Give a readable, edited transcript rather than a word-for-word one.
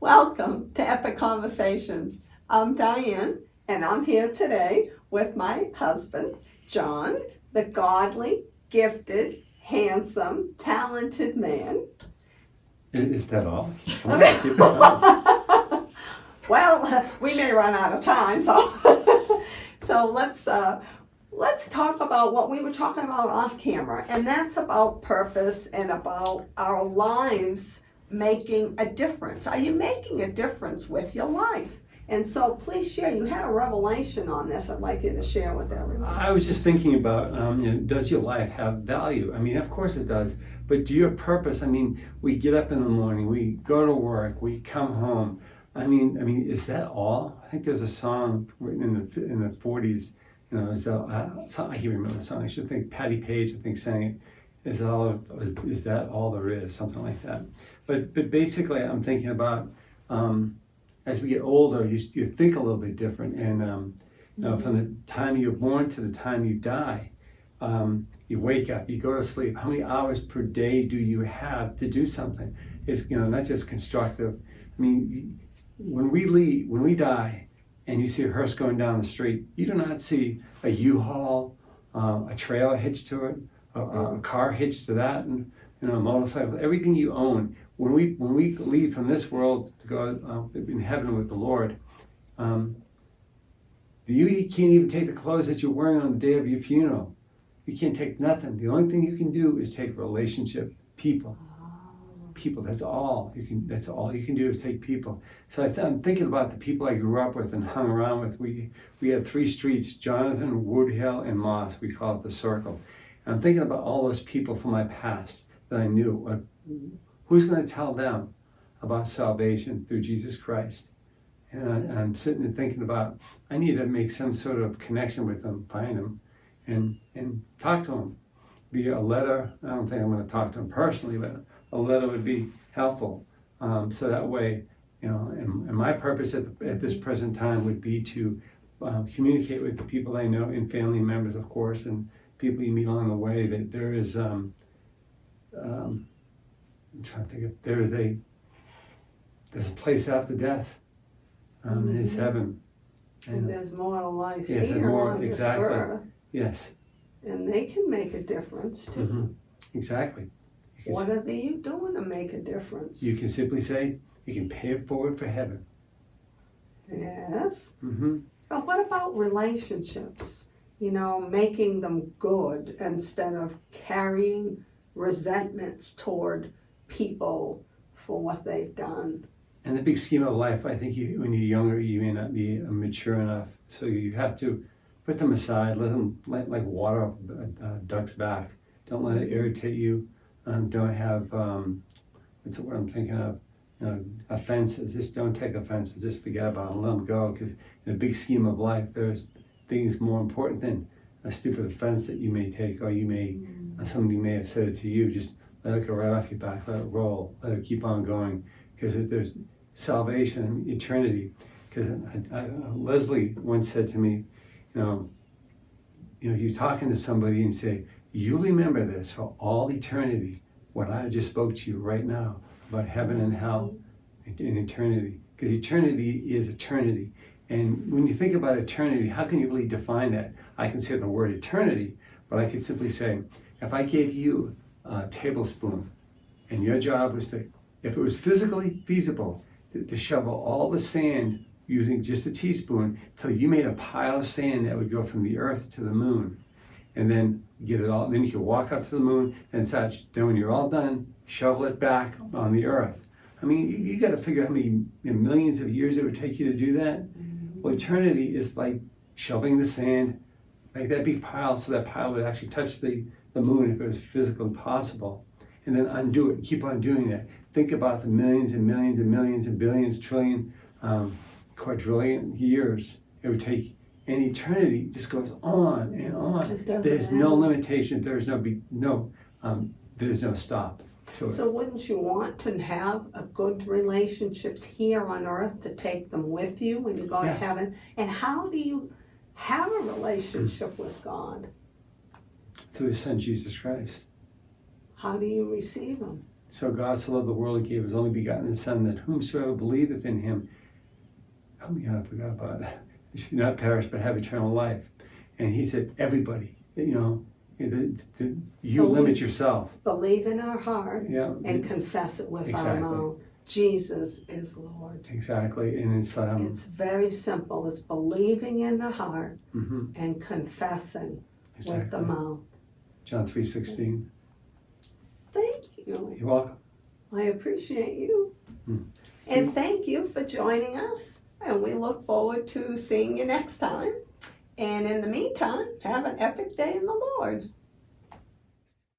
Welcome to Epic Conversations. I'm Diane, and I'm here today with my husband, John, the godly, gifted, handsome, talented man. Is that all? Come on, keep it going. Well, we may run out of time, so let's talk about what we were talking about off camera, and that's about purpose and about our lives making a difference. Are you making a difference with your life? And so please share. You had a revelation on this I'd like you to share with everyone. I was just thinking about, does your life have value? I mean, of course it does, but do you have purpose? I mean, we get up in the morning, we go to work, we come home. I mean, is that all? I think there's a song written in the 40s. You know, I can't remember the song. I should think Patty Page, I think, sang it. Is that all there is? Something like that. But basically, I'm thinking about as we get older, you think a little bit different, and from the time you're born to the time you die, you wake up, you go to sleep. How many hours per day do you have to do something? It's not just constructive. I mean, when we die, and you see a hearse going down the street, you do not see a U-Haul, a trailer hitched to it, a car hitched to that, and a motorcycle. Everything you own. When we leave from this world to go in heaven with the Lord, you can't even take the clothes that you're wearing on the day of your funeral. You can't take nothing. The only thing you can do is take relationship, people. That's all you can. That's all you can do is take people. So I'm thinking about the people I grew up with and hung around with. We had 3 streets: Jonathan, Woodhill, and Moss. We call it the Circle. And I'm thinking about all those people from my past that I knew. Who's going to tell them about salvation through Jesus Christ? And I'm sitting and thinking about, I need to make some sort of connection with them, find them, and talk to them via a letter. I don't think I'm going to talk to them personally, but a letter would be helpful. So that way, and my purpose at this present time would be to communicate with the people I know and family members, of course, and people you meet along the way, that there is, I'm trying to think of, there's a place after death, and it's heaven. And there's more to life yes, here more, on exactly. this earth. Yes. And they can make a difference too. Mm-hmm. Exactly. What are you doing to make a difference? You can simply say, you can pay it forward for heaven. Yes. Mm-hmm. But what about relationships? Making them good instead of carrying resentments toward people for what they've done. And the big scheme of life, I think when you're younger, you may not be mature enough. So you have to put them aside, let them, like water off a duck's back. Don't let it irritate you. Don't have, what's the word I'm thinking of? Offenses. Just don't take offenses. Just forget about them. Let them go. Because in the big scheme of life, there's things more important than a stupid offense that you may take, or somebody may have said it to you. Just let it go right off your back. Let it roll. Let it keep on going. Because there's salvation and eternity. Because Leslie once said to me, you're talking to somebody and say, you remember this for all eternity, what I just spoke to you right now about heaven and hell and eternity. Because eternity is eternity. And when you think about eternity, how can you really define that? I can say the word eternity, but I could simply say, if I gave you a tablespoon and your job was to, if it was physically feasible, to shovel all the sand using just a teaspoon till you made a pile of sand that would go from the earth to the moon, and then get it all, then you can walk up to the moon and such. Then when you're all done, shovel it back on the earth. I mean, you got to figure out how many millions of years it would take you to do that. Well, eternity is like shoveling the sand, like that big pile, so that pile would actually touch the moon if it was physically possible, and then undo it and keep on doing that. Think about the millions and millions and millions and billions, trillion, quadrillion years it would take. And eternity just goes on and on. There's no limitation. There's no stop to it. So wouldn't you want to have a good relationships here on earth to take them with you when you go to heaven? And how do you have a relationship with God? Through His Son, Jesus Christ. How do you receive Him? So God so loved the world, he gave his only begotten Son, that whomsoever believeth in him, oh yeah, I forgot about it, should not perish but have eternal life. And he said, everybody, you limit yourself. Believe in our heart and confess it with our exactly. mouth. Jesus is Lord. Exactly, and it's very simple. It's believing in the heart and confessing with the mouth. John 3:16. Thank you. You're welcome. I appreciate you. And thank you for joining us. And we look forward to seeing you next time. And in the meantime, have an epic day in the Lord.